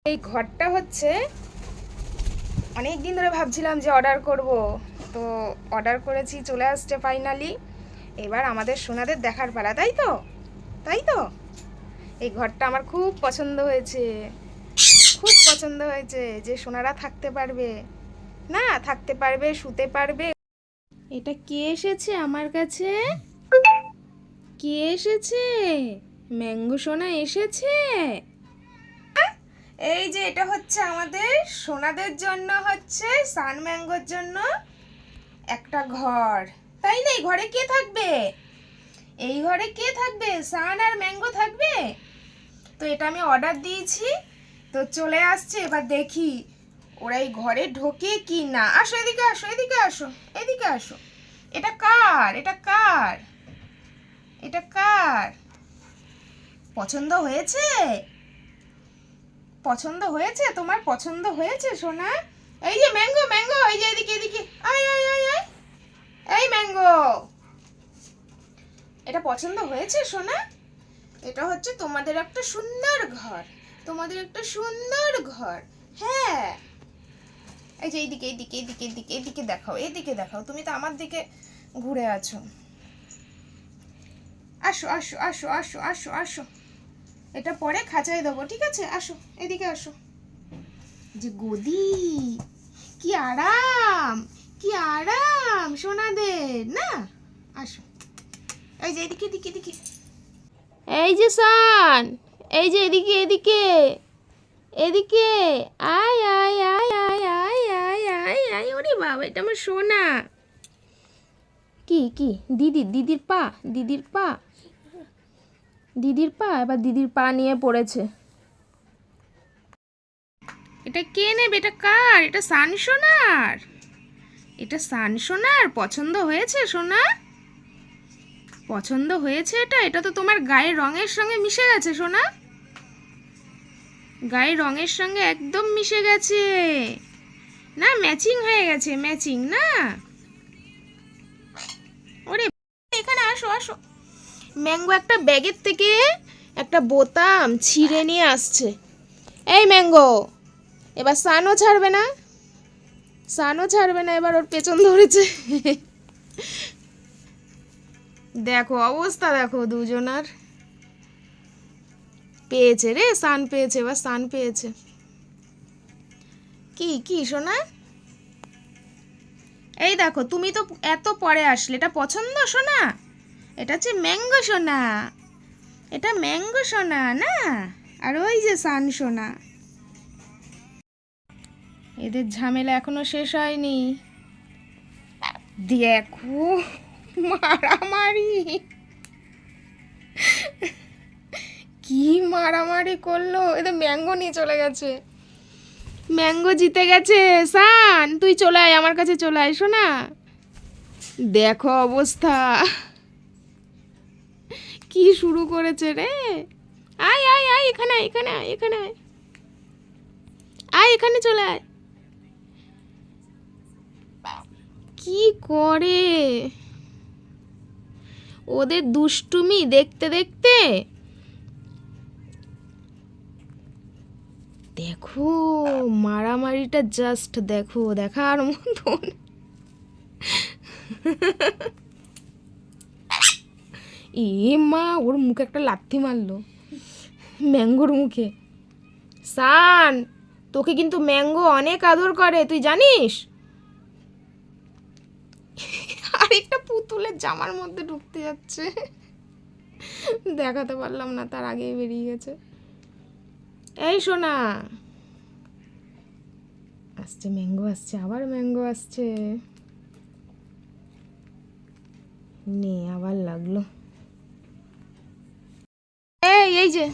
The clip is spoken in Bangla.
এই ঘরটা হচ্ছে অনেক দিন ধরে ভাবছিলাম যে অর্ডার করব, তো অর্ডার করেছি, চলে আসছে ফাইনালি। এবার আমাদের সোনাদের দেখার পালা, তাই তো? তাই তো এই ঘরটা আমার খুব পছন্দ হয়েছে, খুব পছন্দ হয়েছে। যে সোনারা থাকতে পারবে, না থাকতে পারবে, শুতে পারবে। এটা কে এসেছে আমার কাছে? কে এসেছে? ম্যাঙ্গো সোনা এসেছে। এই যে এটা হচ্ছে আমাদের সোনাদের জন্য, হচ্ছে সান ম্যাঙ্গোর জন্য একটা ঘর, তাই না? এই ঘরে কে থাকবে? এই ঘরে কে থাকবে? সান আর ম্যাঙ্গো থাকবে। তো এটা আমি অর্ডার দিয়েছি, তো চলে আসছে। এবার দেখি ওরা এই ঘরে ঢোকে কি না। আসো এদিকে, আসো এদিকে, আসো এদিকে, আসো। এটা কার? এটা কার? এটা কার? পছন্দ হয়েছে? পছন্দ হয়েছে? তোমার পছন্দ হয়েছে সোনা? এই যে ম্যাঙ্গো, ম্যাঙ্গো, এই যে এদিকে, এদিকে, আয় আয় আয় আয়। এই ম্যাঙ্গো, এটা পছন্দ হয়েছে সোনা? এটা হচ্ছে তোমাদের একটা সুন্দর ঘর, তোমাদের একটা সুন্দর ঘর। হ্যাঁ, এই যে এইদিকে, এইদিকে, এইদিকে, এইদিকে, এইদিকে দেখাও, এইদিকে দেখাও। তুমি তো আমার দিকে ঘুরে আছো। আসো আসো আসো আসো আসো আসো। এটা পরে খাঁচায় দেবো, ঠিক আছে? আসো এদিকে আসো। যে গদি, কি আরাম, কি আরাম সোনাদের, না? আসো, এই যে এদিকে, এদিকে, এদিকে, এই যে সান, এই যে এদিকে, এদিকে, এদিকে, আয় আয় আয় আয় আয় আয় আয় আয়। ওরে বাবা, এটা আমার সোনা। কি কি দিদির পা, দিদির পা, দিদির পা। এবার দিদির পা নিয়ে পড়েছে। এটা কে নেবে? এটা কার? এটা সান সোনার। এটা সান সোনার। পছন্দ হয়েছে সোনা? পছন্দ হয়েছে এটা? এটা তো তোমার গায়ের রঙের সঙ্গে মিশে গেছে সোনা, গায়ের রঙের সঙ্গে একদম মিশে গেছে, না ম্যাচিং হয়ে গেছে, ম্যাচিং না? ওরে এখানে আসো, আসো। ম্যাঙ্গো একটা ব্যাগের থেকে একটা বোতাম ছিঁড়ে নিয়ে আসছে। এই ম্যাঙ্গো, এবার সানও ছাড়বে না, সানও ছাড়বে না, এবার ওর পেছন ধরেছে। দেখো অবস্থা, দেখো দুজনার। পেয়েছে রে, সান পেয়েছে, এবার সান পেয়েছে। কি কি সোনা? এই দেখো, তুমি তো এত পরে আসলে। এটা পছন্দ সোনা? এটা হচ্ছে ম্যাঙ্গো সোনা, এটা ম্যাঙ্গো সোনা, না? আর ওই যে সান সোনা। এদের ঝামেলা এখনো শেষ হয়নি। দেখো মারামারি, কি মারামারি করলো। এদের ম্যাঙ্গো নিয়ে চলে গেছে, ম্যাঙ্গো জিতে গেছে। সান তুই চলে আয়, আমার কাছে চলে আয় শোনা। দেখো অবস্থা, কি শুরু করেছে রে। আয় আয় আয়, এখানে আয়, এখানে আয়, এখানে আয়, আয় এখানে চলে আয়। কি করে ওদের দুষ্টুমি দেখতে দেখতে। দেখো মারামারিটা জাস্ট দেখো, দেখার মতন। এ মা, ওর মুখে একটা লাথি মারলো, ম্যাঙ্গোর মুখে। সান, তোকে কিন্তু ম্যাঙ্গো অনেক আদর করে, তুই জানিস? আরেকটা পুতুলের জামার মধ্যে ঢুকতে যাচ্ছে, দেখাতে পারলাম না, তার আগেই বেরিয়ে গেছে। এই সোনা, আসছে ম্যাঙ্গো, আসছে, আবার ম্যাঙ্গো আসছে। নে আবার লাগলো। এই এই যে